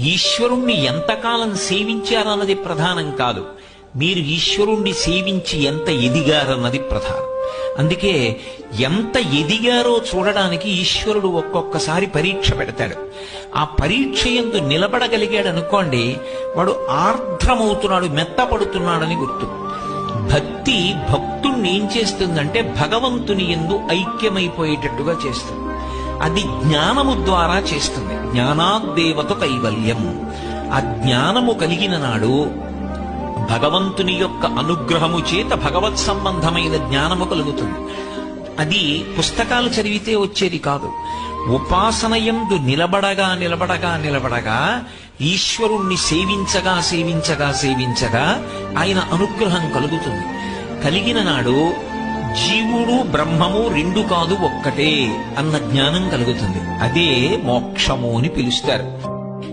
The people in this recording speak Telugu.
ఈశ్వరుణ్ణి ఎంతకాలం సేవించారన్నది ప్రధానం కాదు, మీరు ఈశ్వరుణ్ణి సేవించి ఎంత ఎదిగారన్నది ప్రధానం. అందుకే ఎంత ఎదిగారో చూడడానికి ఈశ్వరుడు ఒక్కొక్కసారి పరీక్ష పెడతాడు. ఆ పరీక్ష యందు నిలబడగలిగాడు అనుకోండి, వాడు ఆర్ద్రమవుతున్నాడు, మెత్తపడుతున్నాడని గుర్తు. భక్తి భక్తుణ్ణి ఏం చేస్తుందంటే భగవంతుని యందు ఐక్యమైపోయేటట్టుగా చేస్తుంది. అది జ్ఞానము ద్వారా చేస్తుంది. జ్ఞానాద్దేవత కైవల్యం. ఆ జ్ఞానము కలిగిన నాడు భగవంతుని యొక్క అనుగ్రహము చేత భగవత్ సంబంధమైన జ్ఞానము కలుగుతుంది. అది పుస్తకాలు చదివితే వచ్చేది కాదు. ఉపాసనయందు నిలబడగా నిలబడగా నిలబడగా ఈశ్వరుణ్ణి సేవించగా సేవించగా సేవించగా ఆయన అనుగ్రహం కలుగుతుంది. కలిగిన నాడు జీవుడు బ్రహ్మము రెండు కాదు ఒక్కటే అన్న జ్ఞానం కలుగుతుంది. అదే మోక్షము అని పిలుస్తారు.